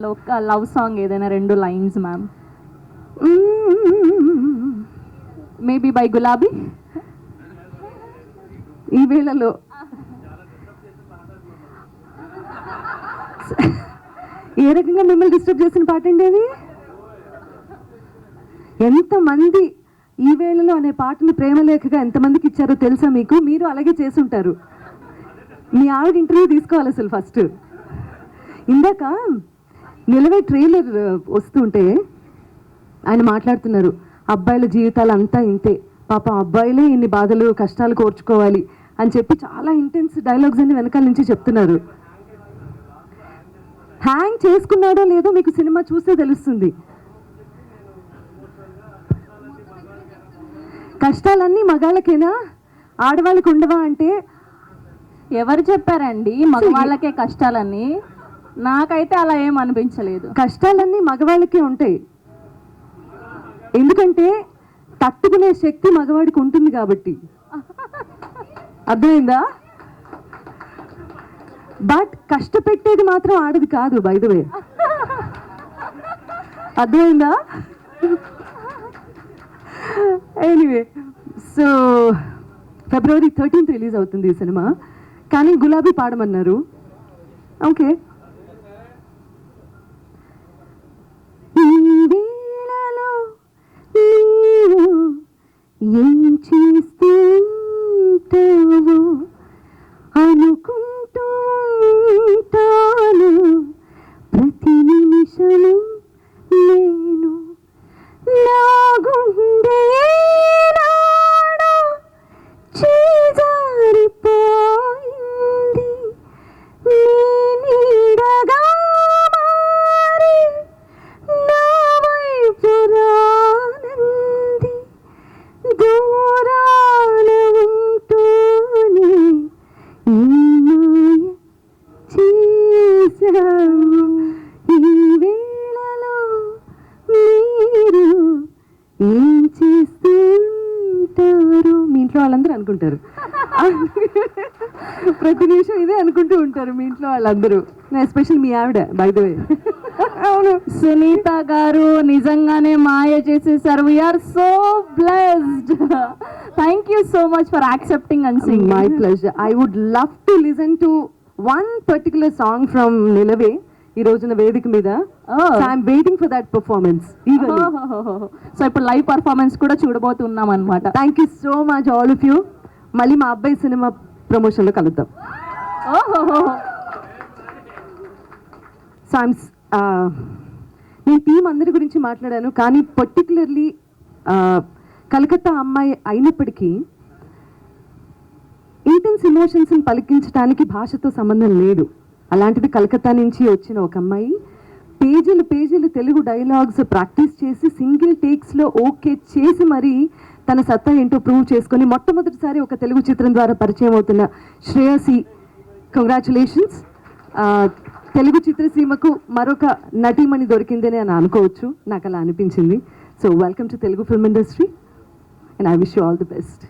ఒక love song ఏదైనా 2 lines ma'am. Maybe by గులాబీ. ఈ వేళలో ఏ రకంగా మిమ్మల్ని డిస్టర్బ్ చేసిన పాట అండి అది? ఎంతమంది ఈ వేళలో అనే పాటని ప్రేమలేఖగా ఎంతమందికి ఇచ్చారో తెలుసా మీకు? మీరు అలాగే చేసుంటారు. మీ ఆవిడ ఇంటర్వ్యూ తీసుకోవాలి అసలు ఫస్ట్. ఇందాక నిలవే ట్రైలర్ వస్తుంటే ఆయన మాట్లాడుతున్నారు, అబ్బాయిల జీవితాలు అంతా ఇంతే, పాపం అబ్బాయిలే ఇన్ని బాధలు కష్టాలు కోర్చుకోవాలి అని చెప్పి చాలా ఇంటెన్స్ డైలాగ్స్ అన్ని వెనకాల నుంచి చెప్తున్నారు. హ్యాంగ్ చేసుకున్నాడో లేదో మీకు సినిమా చూస్తే తెలుస్తుంది. కష్టాలన్నీ మగాళ్ళకేనా, ఆడవాళ్ళకి ఉండవా అంటే ఎవరు చెప్పారండి మగవాళ్ళకే కష్టాలని? నాకైతే అలా ఏం అనిపించలేదు. కష్టాలన్నీ మగవాళ్ళకే ఉంటాయి, ఎందుకంటే తట్టుకునే శక్తి మగవాడికి ఉంటుంది కాబట్టి. అర్థమైందా? బట్ కష్టపెట్టేది మాత్రం ఆడది కాదు, బై ద వే. అర్థమైందా? Anyway, so February 13th release అవుతుంది ఈ సినిమా. కానీ గులాబీ పాడమన్నారు. ఓకే. ఏం చేస్తుంటావో అనుకుంటుంటాను ప్రతి నిమిషము నేను. నా గుండె ఏనాడో చేజారిపోయింది, నీ నీడగా మారి నా వైపు రానంది. దూరాన ఉంటూనే ఈ మాయ చేశావు. ఈ వేళలో మీరు ఏం చేస్తుంటారు? మీ ఇంట్లో వాళ్ళందరూ అనుకుంటారు, ప్రతి నిమిషం ఇదే అనుకుంటూ ఉంటారు మీ ఇంట్లో వాళ్ళందరూ, ఎస్పెషల్ మీ ఆవిడ, బై ద వే. అవును, సునీత గారు నిజంగానే మాయ చేసేసారు. We are so blessed. Thank you so much for accepting and singing. My pleasure. I would love to listen to one particular song from Nilave ఈ రోజున వేదిక మీద. I'm waiting for that performance. So ఇప్పుడు లైవ్ పర్ఫార్మెన్స్ కూడా చూడబోతున్నాం అనమాట. Thank you so much all of you. మళ్ళీ మా అబ్బాయి సినిమా ప్రమోషన్లో కలుద్దాం. సో నేను టీం అందరి గురించి మాట్లాడాను, కానీ పర్టికులర్లీ కలకత్తా అమ్మాయి అయినప్పటికీ ఇంటెన్స్ ఎమోషన్స్ని పలికించడానికి భాషతో సంబంధం లేదు. అలాంటిది కలకత్తా నుంచి వచ్చిన ఒక అమ్మాయి పేజీలు పేజీలు తెలుగు డైలాగ్స్ ప్రాక్టీస్ చేసి సింగిల్ టేక్స్లో ఓకే చేసి మరీ తన సత్తా ఏంటో ప్రూవ్ చేసుకొని మొట్టమొదటిసారి ఒక తెలుగు చిత్రం ద్వారా పరిచయం అవుతున్న శ్రేయసి, కంగ్రాచులేషన్స్. తెలుగు చిత్రసీమకు మరొక నటీమణి దొరికిందని అని అనుకోవచ్చు, నాకు అలా అనిపించింది. So welcome to Telugu film industry and I wish you all the best.